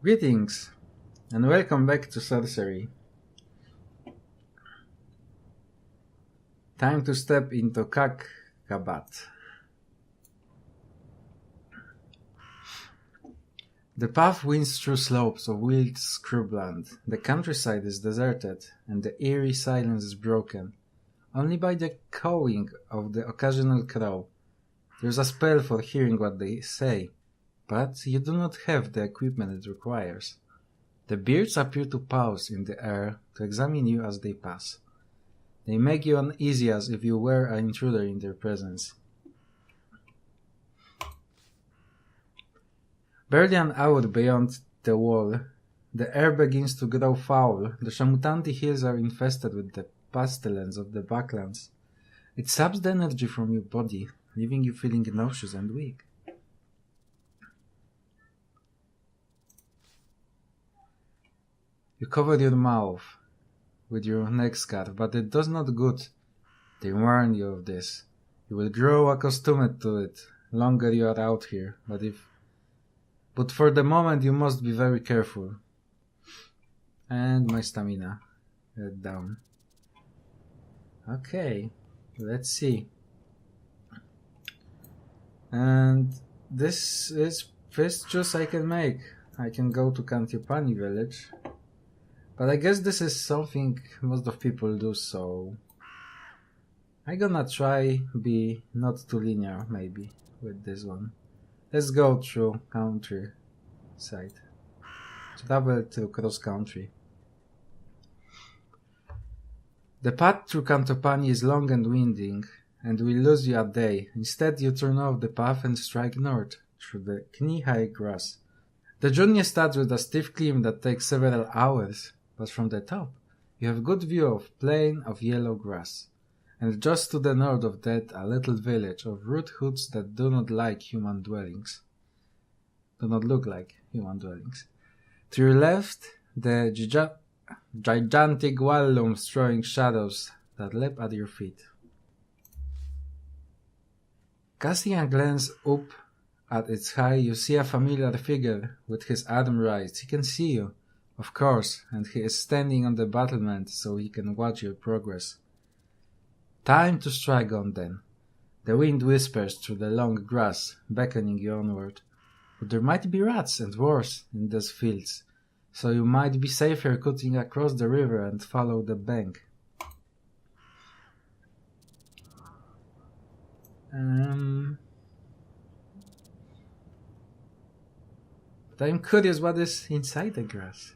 Greetings, and welcome back to Sorcery. Time to step into Kakkabat. The path winds through slopes of wild scrubland. The countryside is deserted, and the eerie silence is broken only by the cawing of the occasional crow. There's a spell for hearing what they say, but you do not have the equipment it requires. The birds appear to pause in the air to examine you as they pass. They make you uneasy as if you were an intruder in their presence. Barely an hour beyond the wall, the air begins to grow foul. The Shamutanti hills are infested with the pestilence of the backlands. It saps the energy from your body, leaving you feeling nauseous and weak. You cover your mouth with your neck scarf, but it does not good. They warn you of this. You will grow accustomed to it longer you are out here, but for the moment you must be very careful. And my stamina went down. Okay, let's see. And this is first choice I can make. I can go to Kantyopani village. But I guess this is something most of people do, so I'm gonna try be not too linear maybe with this one. Let's go through countryside. Travel through cross country. The path through Kantyopani is long and winding, and will lose you a day. Instead you turn off the path and strike north through the knee-high grass. The journey starts with a stiff climb that takes several hours. But from the top, you have a good view of plain of yellow grass, and just to the north of that a little village of rude huts that do not look like human dwellings. To your left, the gigantic wall looms throwing shadows that leap at your feet. Casting a glance up at its height, you see a familiar figure with his arm raised. He can see you, of course, and he is standing on the battlement so he can watch your progress. Time to strike on then. The wind whispers through the long grass, beckoning you onward. But there might be rats and worse in those fields, so you might be safer cutting across the river and follow the bank. But I'm curious what is inside the grass.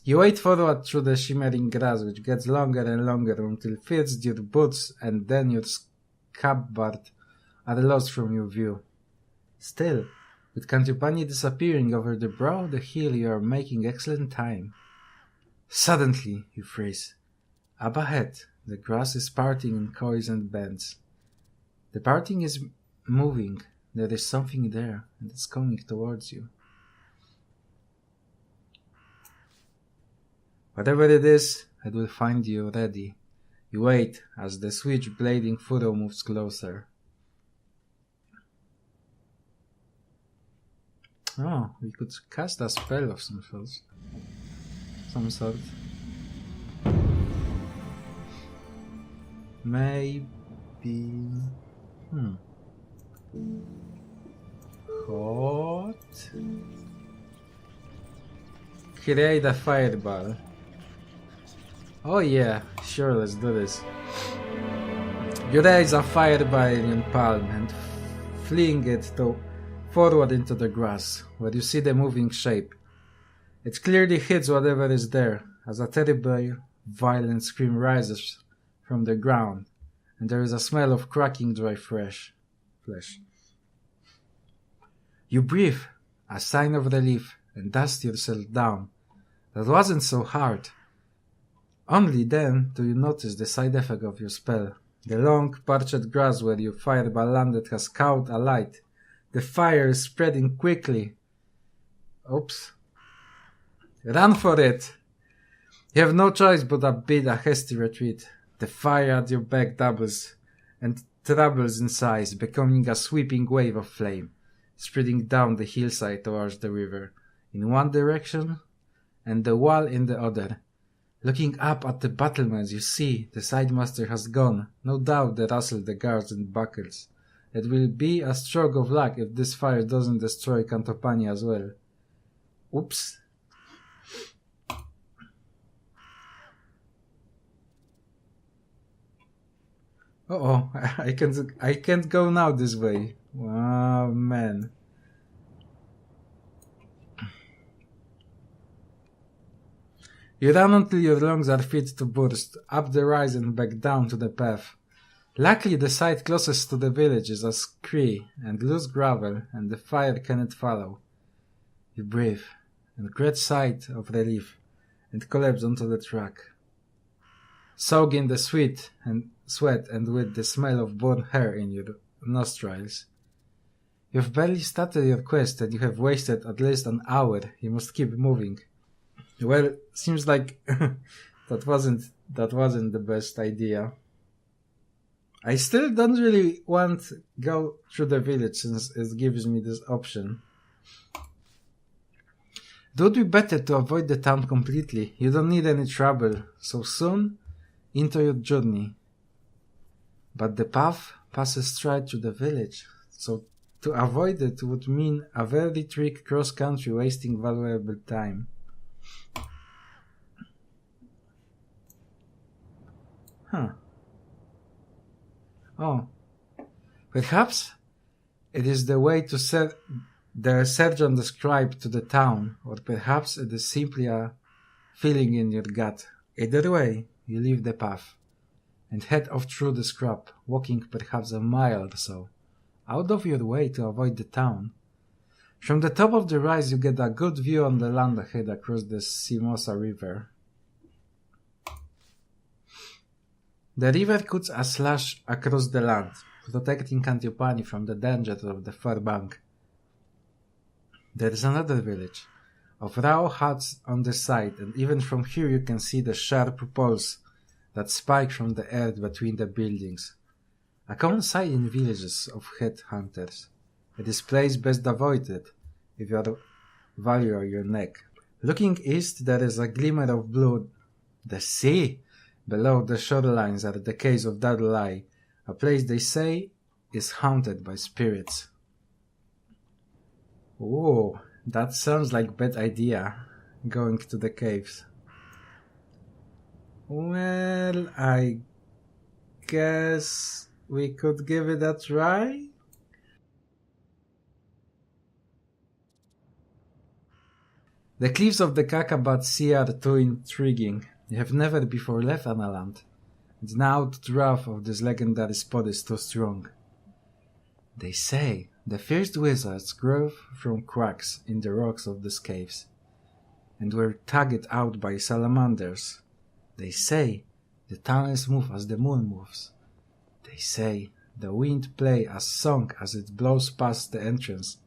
You wade forward through the shimmering grass, which gets longer and longer until it fits your boots, and then your scabbard are lost from your view. Still, with Kantyopani disappearing over the brow of the hill, you are making excellent time. Suddenly, you freeze. Up ahead, the grass is parting in coils and bends. The parting is moving. There is something there, and it's coming towards you. Whatever it is, it will find you ready. You wait as the switch-blading furrow moves closer. Oh, we could cast a spell of some sort. Maybe... What? Create a fireball. Oh yeah, sure, let's do this. You raise a fireball in your palm and fling it forward into the grass, where you see the moving shape. It clearly hits whatever is there, as a terrible, violent scream rises from the ground, and there is a smell of cracking dry flesh. You breathe, a sign of relief, and dust yourself down. That wasn't so hard. Only then do you notice the side effect of your spell. The long, parched grass where your fireball landed has caught alight. The fire is spreading quickly. Oops. Run for it! You have no choice but to beat a hasty retreat. The fire at your back doubles and trebles in size, becoming a sweeping wave of flame. spreading down the hillside towards the river, in one direction, and the wall in the other. Looking up at the battlements, you see the sidemaster has gone. No doubt they rustle the guards and buckles. It will be a stroke of luck if this fire doesn't destroy Cantopani as well. Oops. Uh-oh, I can't go now this way. Oh, man. You run until your lungs are fit to burst, up the rise and back down to the path. Luckily the side closest to the village is a scree and loose gravel, and the fire cannot follow. You breathe, and great sight of relief, and collapse onto the track. Soak in the sweat and with the smell of burnt hair in your nostrils. You have barely started your quest and you have wasted at least an hour. You must keep moving. Well, seems like that wasn't the best idea. I still don't really want to go through the village since it gives me this option. It would be better to avoid the town completely. You don't need any trouble so soon into your journey. But the path passes straight through the village, so to avoid it would mean a very tricky cross-country wasting valuable time. Huh. Oh. Perhaps it is the way to the surgeon described to the town, or perhaps it is simply a feeling in your gut. Either way, you leave the path and head off through the scrub, walking perhaps a mile or so, out of your way to avoid the town. From the top of the rise you get a good view on the land ahead across the Simosa River. The river cuts a slash across the land, protecting Cantopani from the dangers of the far bank. There is another village, of raw huts on the side, and even from here you can see the sharp poles that spike from the earth between the buildings. A common sight in villages of headhunters. It is place best avoided if you value your neck. Looking east, there is a glimmer of blue. The sea! Below the shorelines are the caves of Aiedail, a place they say is haunted by spirits. Oh, that sounds like a bad idea, going to the caves. Well, I guess we could give it a try? The cliffs of the Kakabat Sea are too intriguing. You have never before left Analand, and now the wrath of this legendary spot is too strong. They say the fierce wizards grew from cracks in the rocks of these caves, and were tugged out by salamanders. They say the tunnels move as the moon moves. They say the wind play a song as it blows past the entrance,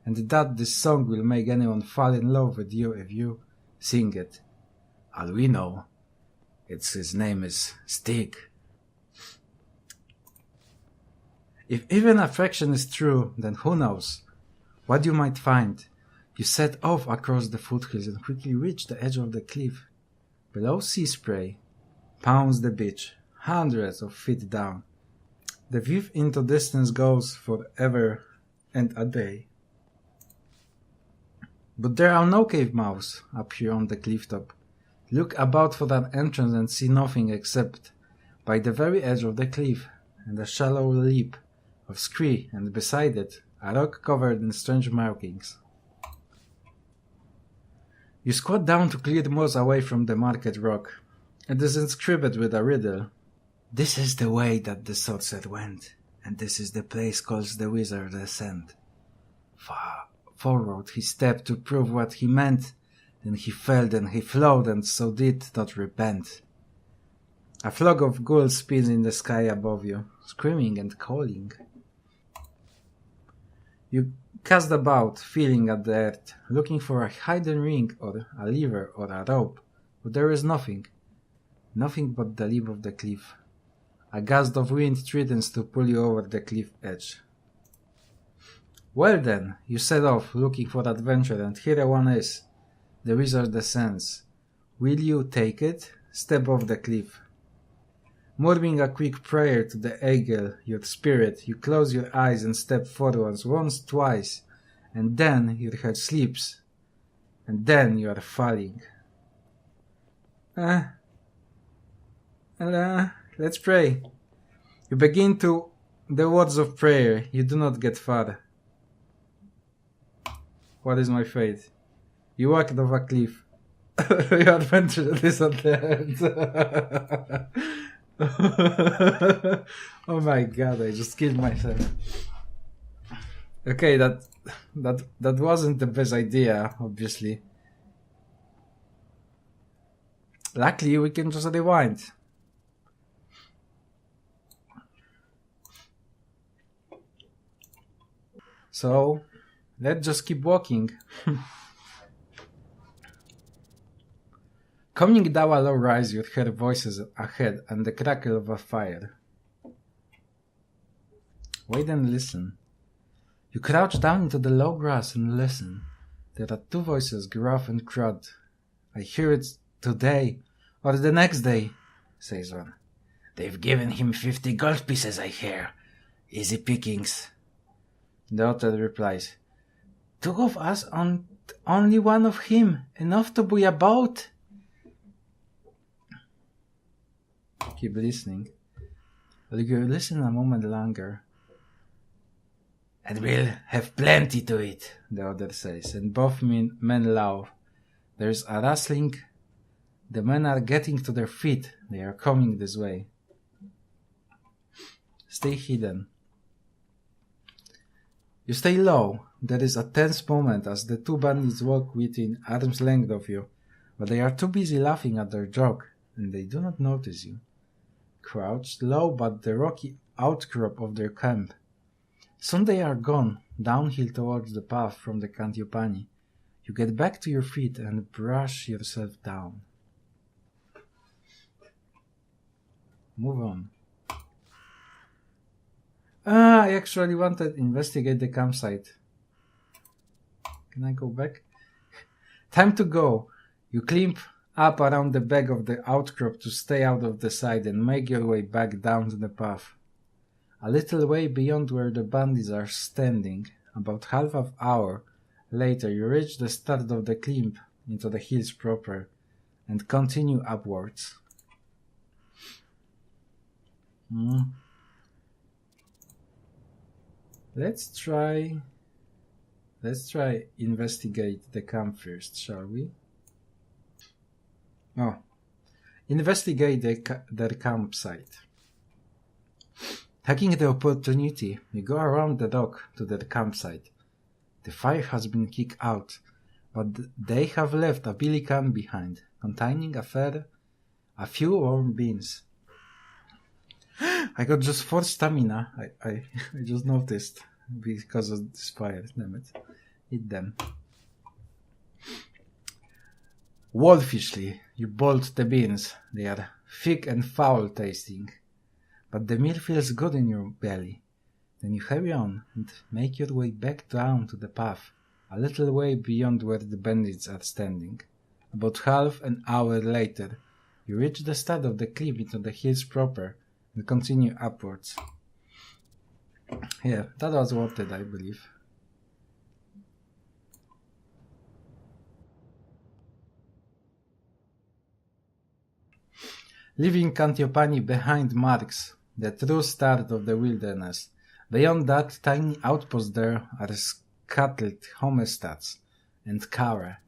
and that this song will make anyone fall in love with you if you sing it. All we know, his name is Stig. If even a fraction is true, then who knows what you might find. You set off across the foothills and quickly reach the edge of the cliff. Below sea spray pounds the beach, hundreds of feet down. The view into distance goes for ever and a day. But there are no cave mouths up here on the cliff top. Look about for an entrance and see nothing except by the very edge of the cliff and a shallow lip of scree, and beside it a rock covered in strange markings. You squat down to clear the moss away from the marked rock. It is inscribed with a riddle. This is the way that the sorcerer went, and this is the place called the wizard's ascent. Forward he stepped to prove what he meant. Then he fell, then he flowed, and so did not repent. A flock of ghouls spins in the sky above you, screaming and calling. You cast about, feeling at the earth, looking for a hidden ring or a lever or a rope, but there is nothing. Nothing but the lip of the cliff. A gust of wind threatens to pull you over the cliff edge. Well then, you set off, looking for adventure, and here one is. The wizard descends. Will you take it? Step off the cliff. Murmuring a quick prayer to the Aiedail, your spirit, you close your eyes and step forwards once, twice, and then your head slips, and then you are falling. Let's pray. You begin to the words of prayer. You do not get far. What is my fate? You walked off a cliff. Your adventure is at the end. Oh my god, I just killed myself. Okay, that wasn't the best idea, obviously. Luckily, we can just rewind. So, let's just keep walking. Coming down a low rise, you hear voices ahead and the crackle of a fire. Wait and listen. You crouch down into the low grass and listen. There are two voices, gruff and crud. I hear it today, or the next day, says one. They've given him 50 gold pieces, I hear. Easy pickings. The other replies, 2 of us and only 1 of him, enough to buy a boat. Keep listening. But you listen a moment longer. And we'll have plenty to eat, the other says, and both men laugh. There's a rustling. The men are getting to their feet. They are coming this way. Stay hidden. You stay low. There is a tense moment as the 2 bandits walk within arm's length of you, but they are too busy laughing at their joke, and they do not notice you. Crouched low but the rocky outcrop of their camp. Soon they are gone, downhill towards the path from the Cantioppani. You get back to your feet and brush yourself down. Move on. I actually wanted to investigate the campsite. Can I go back? Time to go. You climb up around the back of the outcrop to stay out of the sight and make your way back down to the path. A little way beyond where the bandits are standing, about half an hour later you reach the start of the climb into the hills proper and continue upwards. Let's try investigate the camp first, shall we? Investigate their campsite. Taking the opportunity, you go around the dock to their campsite. The fire has been kicked out, but they have left a billy can behind, containing a few warm beans. I got just 4 stamina. I just noticed because of this fire. Damn it. Eat them. Wolfishly, you bolt the beans. They are thick and foul tasting, but the meal feels good in your belly. Then you hurry on and make your way back down to the path, a little way beyond where the bandits are standing. About half an hour later, you reach the start of the cliff into the hills proper and continue upwards. Yeah, that was worth it, I believe. Leaving Cantioppani behind marks the true start of the wilderness. Beyond that tiny outpost there are scattered homesteads and Kara.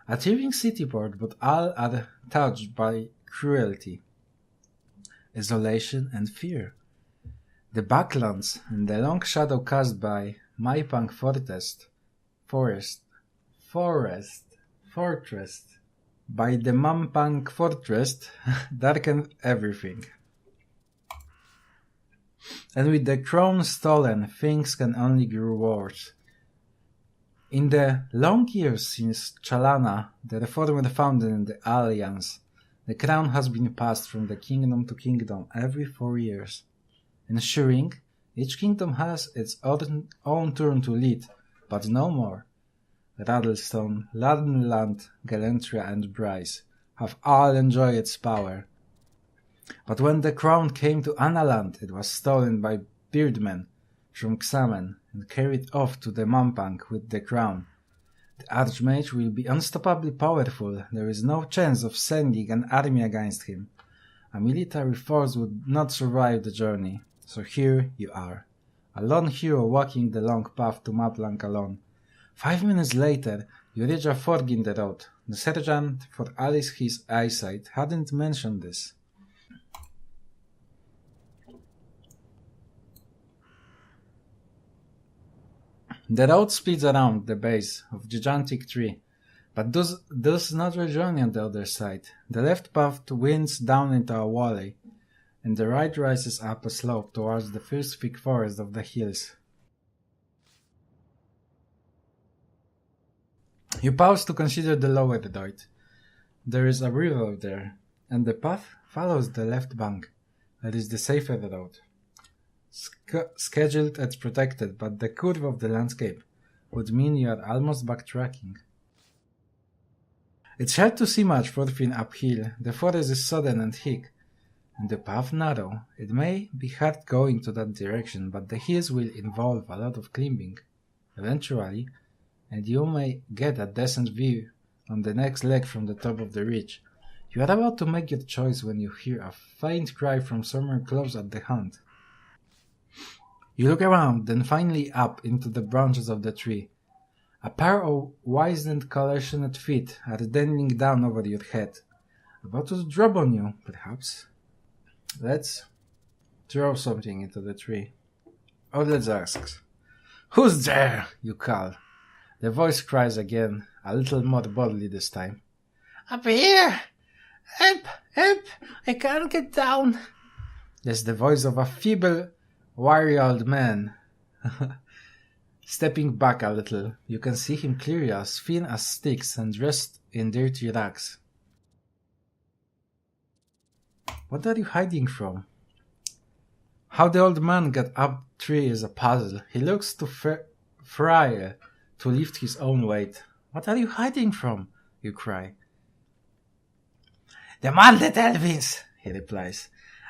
A thriving city port, but all are touched by cruelty, isolation and fear. The backlands and the long shadow cast by Maipang fortress by the Mampang fortress darken everything. And with the crown stolen, things can only grow worse. In the long years since Chalana, the reformer founded the Alliance, the crown has been passed from the kingdom to kingdom every 4 years, ensuring Each kingdom has its own turn to lead, but no more. Rattlestone, Ladenland, Galentria, and Bryce have all enjoyed its power. But when the crown came to Analand, it was stolen by beardmen from Xamen and carried off to the Mampang with the crown. The Archmage will be unstoppably powerful. There is no chance of sending an army against him. A military force would not survive the journey. So here you are, a lone hero walking the long path to Maplank alone. 5 minutes later, you reach a fork in the road. The sergeant, for all his eyesight, hadn't mentioned this. The road splits around the base of gigantic tree, but does not rejoin on the other side. The left path winds down into a valley, and the right rises up a slope towards the first thick forest of the hills. You pause to consider the lower road. There is a river there, and the path follows the left bank. That is the safer road. Scheduled and protected, but the curve of the landscape would mean you are almost backtracking. It's hard to see much further uphill. The forest is sudden and thick, and the path narrow. It may be hard going to that direction, but the hills will involve a lot of climbing, eventually, and you may get a decent view on the next leg from the top of the ridge. You are about to make your choice when you hear a faint cry from somewhere close at the hand. You look around, then finally up into the branches of the tree. A pair of wizened collectioned feet are dangling down over your head, about to drop on you, perhaps. Let's throw something into the tree. Or let's ask, "Who's there?" you call. The voice cries again, a little more boldly this time. "Up here! Help! Help! I can't get down!" That's the voice of a feeble, wiry old man. Stepping back a little, you can see him clearly, as thin as sticks and dressed in dirty rags. What are you hiding from? How the old man got up tree is a puzzle. He looks too frail to lift his own weight. "What are you hiding from?" you cry. "The mounted Elvins," he replies.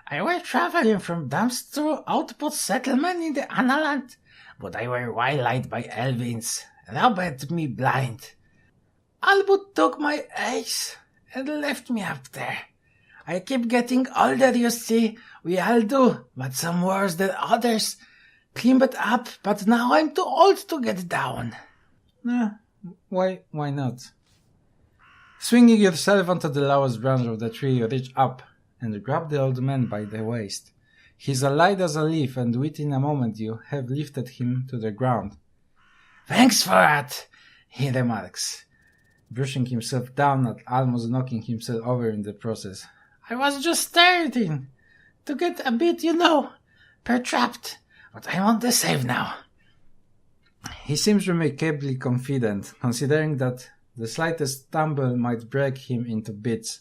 "I were traveling from Dams to Outpost settlement in the Analand, but I were waylaid by Elvins, robbed me blind. All but took my axe and left me up there. I keep getting older, you see, we all do, but some worse than others. Climbed up, but now I'm too old to get down." Why not? Swinging yourself onto the lowest branch of the tree, you reach up and grab the old man by the waist. He's as light as a leaf, and within a moment you have lifted him to the ground. "Thanks for that," he remarks, brushing himself down and almost knocking himself over in the process. "I was just starting to get a bit, pertrapped, but I'm on the save now." He seems remarkably confident, considering that the slightest stumble might break him into bits.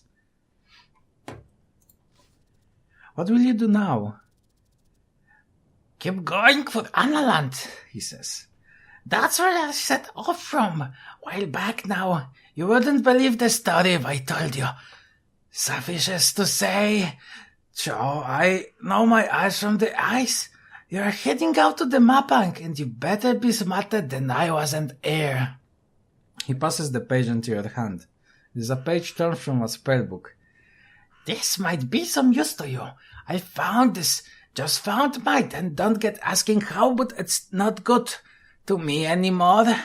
"What will you do now?" "Keep going for Analand," he says. "That's where I set off from, a while back now. You wouldn't believe the story if I told you. Suffices to say, Joe, I know my eyes from the ice. You're heading out to the Mapang, and you better be smarter than I was and air." He passes the page into your hand. It is a page torn from a spellbook. "This might be some use to you. I found this, just found mine, and don't get asking how, but it's not good to me anymore."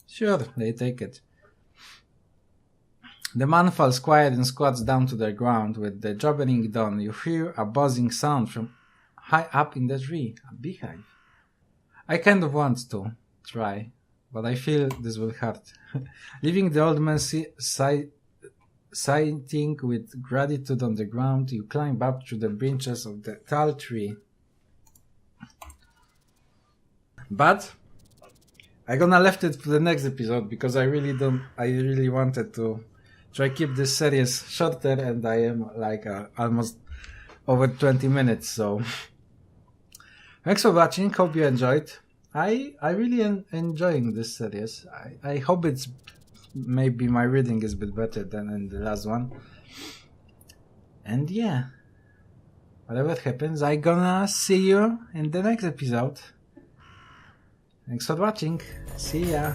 Sure, they take it. The man falls quiet and squats down to the ground. With the jabbering done, you hear a buzzing sound from high up in the tree, a beehive. I kind of want to try, but I feel this will hurt. Leaving the old man sighing with gratitude on the ground, you climb up through the branches of the tall tree. But I'm gonna left it for the next episode because I really wanted to try keep this series shorter, and I am like almost over 20 minutes, so Thanks for watching. Hope you enjoyed. I really enjoying this series. I hope it's maybe my reading is a bit better than in the last one. And yeah, whatever happens, I gonna see you in the next episode. Thanks for watching. See ya.